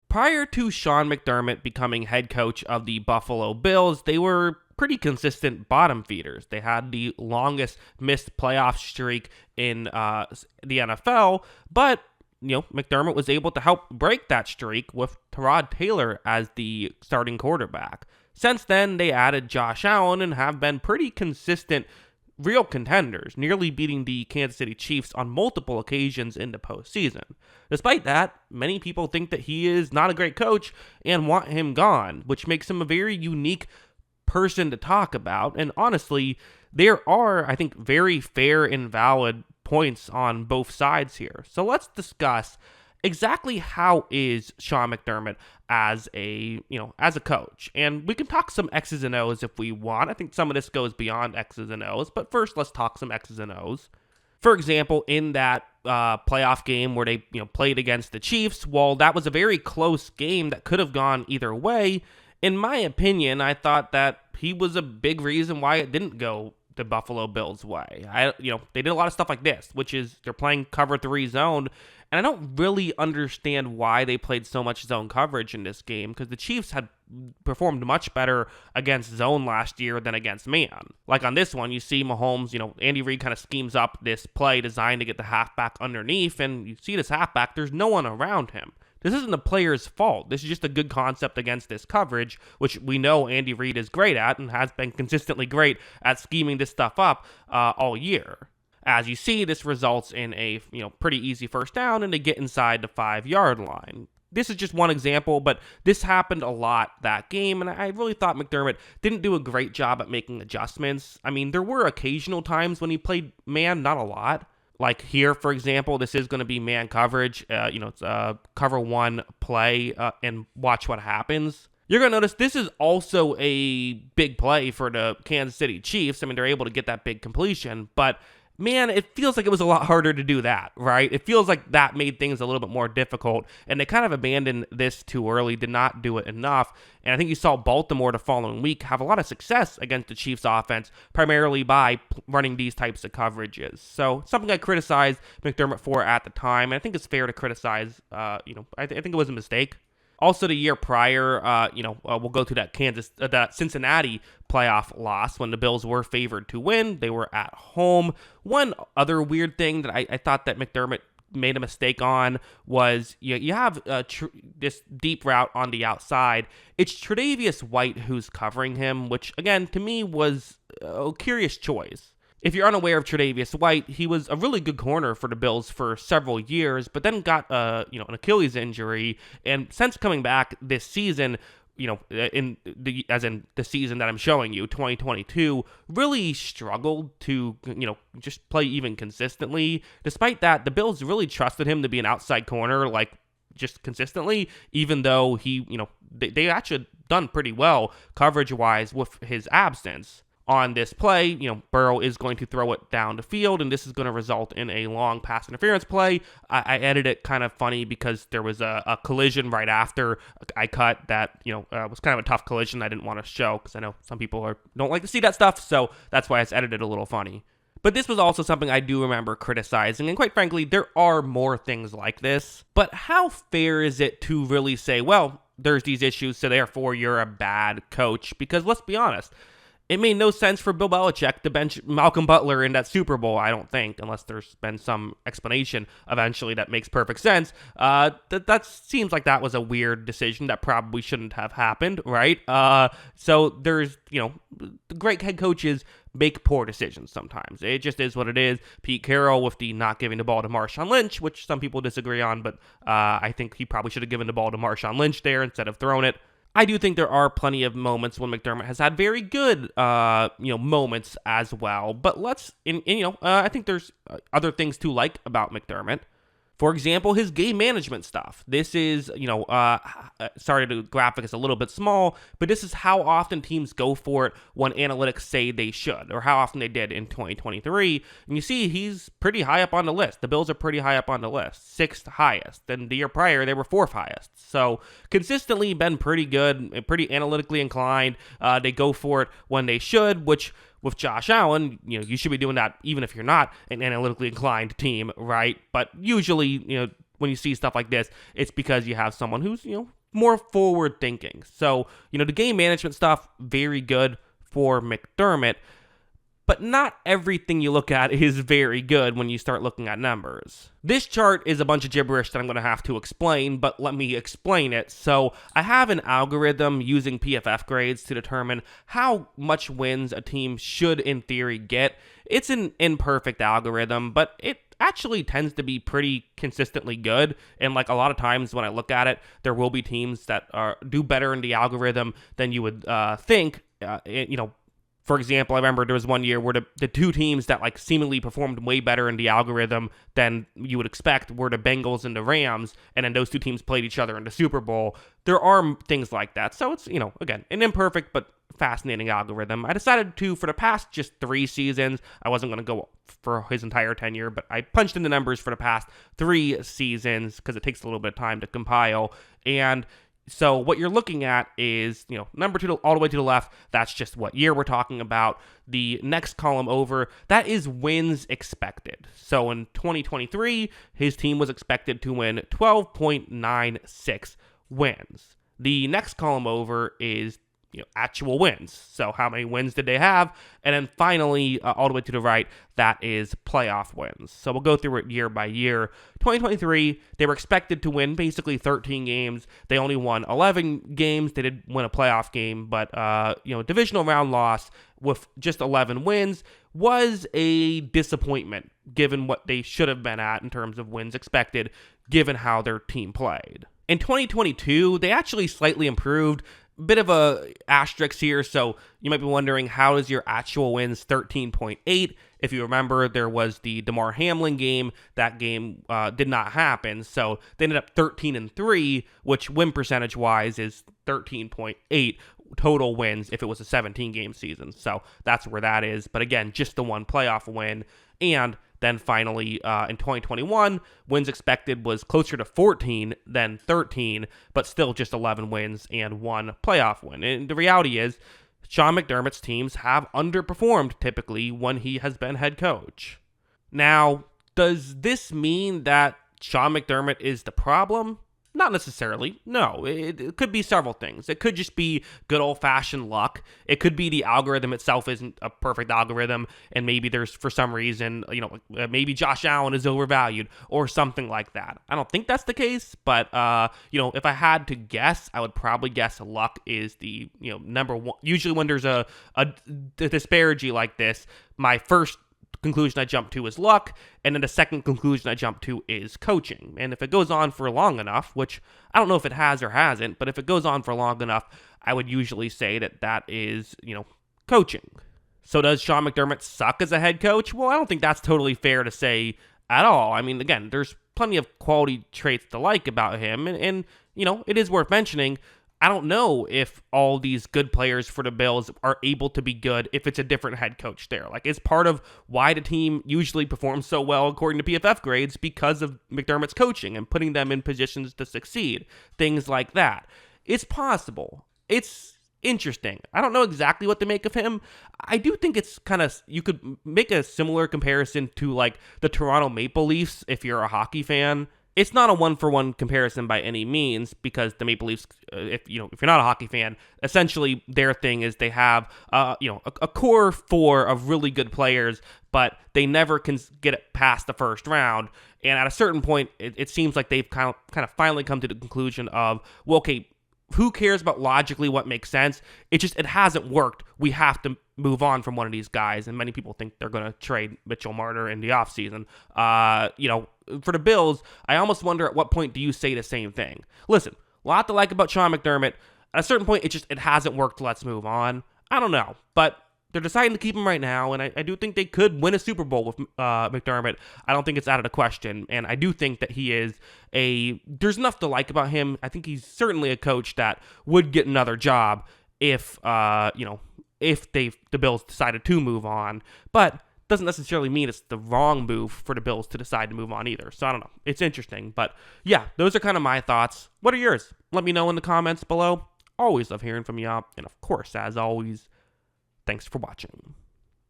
Prior to Sean McDermott becoming head coach of the Buffalo Bills, they were pretty consistent bottom feeders. They had the longest missed playoff streak in the NFL, but McDermott was able to help break that streak with Tyrod Taylor as the starting quarterback. Since then, they added Josh Allen and have been pretty consistent real contenders, nearly beating the Kansas City Chiefs on multiple occasions in the postseason. Despite that, many people think that he is not a great coach and want him gone, which makes him a very unique person to talk about. And honestly, there are, I think, very fair and valid points on both sides here. So let's discuss exactly how is Sean McDermott as a coach. And we can talk some X's and O's if we want. I think some of this goes beyond X's and O's, but first let's talk some X's and O's. For example, in that playoff game where they played against the Chiefs, while that was a very close game that could have gone either way, in my opinion, I thought that he was a big reason why it didn't go the Buffalo Bills' way. They did a lot of stuff like this, which is they're playing cover 3 zone, and I don't really understand why they played so much zone coverage in this game, because the Chiefs had performed much better against zone last year than against man. Like on this one, you see Mahomes, Andy Reid kind of schemes up this play designed to get the halfback underneath, and you see this halfback, there's no one around him. This isn't the player's fault. This is just a good concept against this coverage, which we know Andy Reid is great at and has been consistently great at scheming this stuff up all year. As you see, this results in a pretty easy first down and to get inside the 5-yard line. This is just one example, but this happened a lot that game, and I really thought McDermott didn't do a great job at making adjustments. I mean, there were occasional times when he played man, not a lot. Like here, for example, this is going to be man coverage. It's a cover 1 play, and watch what happens. You're going to notice this is also a big play for the Kansas City Chiefs. I mean, they're able to get that big completion, but man, it feels like it was a lot harder to do that, right? It feels like that made things a little bit more difficult, and they kind of abandoned this too early, did not do it enough. And I think you saw Baltimore the following week have a lot of success against the Chiefs offense, primarily by running these types of coverages. So something I criticized McDermott for at the time, and I think it's fair to criticize, I think it was a mistake. Also, the year prior, we'll go to that Cincinnati playoff loss when the Bills were favored to win. They were at home. One other weird thing that I thought that McDermott made a mistake on was you have this deep route on the outside. It's Tre'Davious White who's covering him, which, again, to me was a curious choice. If you're unaware of Tre'Davious White, he was a really good corner for the Bills for several years, but then got an Achilles injury, and since coming back this season, in the season that I'm showing you, 2022, really struggled to just play even consistently. Despite that, the Bills really trusted him to be an outside corner, like just consistently, even though they actually done pretty well coverage wise with his absence. On this play, Burrow is going to throw it down the field, and this is going to result in a long pass interference play. I edited it kind of funny because there was a collision right after I cut that, was kind of a tough collision I didn't want to show because I know some people don't like to see that stuff, so that's why it's edited a little funny. But this was also something I do remember criticizing, and quite frankly, there are more things like this. But how fair is it to really say, well, there's these issues, so therefore you're a bad coach? Because let's be honest, it made no sense for Bill Belichick to bench Malcolm Butler in that Super Bowl, I don't think, unless there's been some explanation eventually that makes perfect sense. That seems like that was a weird decision that probably shouldn't have happened, right? So there's, great head coaches make poor decisions sometimes. It just is what it is. Pete Carroll with the not giving the ball to Marshawn Lynch, which some people disagree on, but I think he probably should have given the ball to Marshawn Lynch there instead of throwing it. I do think there are plenty of moments when McDermott has had very good, moments as well. But I think there's other things to like about McDermott. For example, his game management stuff. This is, sorry, the graphic is a little bit small, but this is how often teams go for it when analytics say they should, or how often they did in 2023. And you see he's pretty high up on the list. The Bills are pretty high up on the list, 6th highest. And the year prior, they were 4th highest. So consistently been pretty good, pretty analytically inclined. They go for it when they should, which with Josh Allen, you should be doing that even if you're not an analytically inclined team, right? But usually, when you see stuff like this, it's because you have someone who's, more forward thinking. So, the game management stuff, very good for McDermott, but not everything you look at is very good when you start looking at numbers. This chart is a bunch of gibberish that I'm going to have to explain, but let me explain it. So I have an algorithm using PFF grades to determine how much wins a team should, in theory, get. It's an imperfect algorithm, but it actually tends to be pretty consistently good. And like a lot of times when I look at it, there will be teams that do better in the algorithm than you would think. For example, I remember there was one year where the two teams that like seemingly performed way better in the algorithm than you would expect were the Bengals and the Rams, and then those two teams played each other in the Super Bowl. There are things like that. So it's, again, an imperfect but fascinating algorithm. I decided to, for the past just 3 seasons, I wasn't going to go for his entire tenure, but I punched in the numbers for the past 3 seasons because it takes a little bit of time to compile. And so what you're looking at is, number 2 all the way to the left, that's just what year we're talking about. The next column over, that is wins expected. So in 2023, his team was expected to win 12.96 wins. The next column over is actual wins. So how many wins did they have? And then finally, all the way to the right, that is playoff wins. So we'll go through it year by year. 2023, they were expected to win basically 13 games. They only won 11 games. They did win a playoff game, but divisional round loss with just 11 wins was a disappointment given what they should have been at in terms of wins expected, given how their team played. In 2022, they actually slightly improved. Bit of a asterisk here, so you might be wondering, how is your actual wins 13.8? If you remember, there was the DeMar Hamlin game. That game did not happen, so they ended up 13-3, which win percentage-wise is 13.8 total wins if it was a 17-game season. So that's where that is. But again, just the one playoff win. And then finally, in 2021, wins expected was closer to 14 than 13, but still just 11 wins and 1 playoff win. And the reality is, Sean McDermott's teams have underperformed typically when he has been head coach. Now, does this mean that Sean McDermott is the problem? Not necessarily. No, it could be several things. It could just be good old-fashioned luck. It could be the algorithm itself isn't a perfect algorithm, and maybe there's, for some reason, maybe Josh Allen is overvalued or something like that. I don't think that's the case, but, if I had to guess, I would probably guess luck is the, number one. Usually when there's a disparity like this, my first conclusion I jump to is luck, and then the second conclusion I jump to is coaching. And if it goes on for long enough, which I don't know if it has or hasn't, but if it goes on for long enough, I would usually say that is, coaching. So does Sean McDermott suck as a head coach? Well, I don't think that's totally fair to say at all. I mean, again, there's plenty of quality traits to like about him, and it is worth mentioning, I don't know if all these good players for the Bills are able to be good if it's a different head coach there. Like, it's part of why the team usually performs so well according to PFF grades, because of McDermott's coaching and putting them in positions to succeed. Things like that. It's possible. It's interesting. I don't know exactly what to make of him. I do think it's kind of, you could make a similar comparison to like the Toronto Maple Leafs if you're a hockey fan. It's not a one-for-one comparison by any means, because the Maple Leafs, if you're not a hockey fan, essentially their thing is they have a core 4 of really good players, but they never can get it past the first round. And at a certain point, it seems like they've kind of finally come to the conclusion of, well, okay, who cares about logically what makes sense? It hasn't worked. We have to move on from one of these guys. And many people think they're going to trade Mitchell Marner in the offseason. For the Bills, I almost wonder at what point do you say the same thing? Listen, a lot to like about Sean McDermott. At a certain point, it hasn't worked. Let's move on. I don't know. But they're deciding to keep him right now, and I do think they could win a Super Bowl with McDermott. I don't think it's out of the question, and I do think that he is there's enough to like about him. I think he's certainly a coach that would get another job if the Bills decided to move on, but doesn't necessarily mean it's the wrong move for the Bills to decide to move on either. So I don't know. It's interesting, but yeah, those are kind of my thoughts. What are yours? Let me know in the comments below. Always love hearing from y'all, and of course, as always, thanks for watching.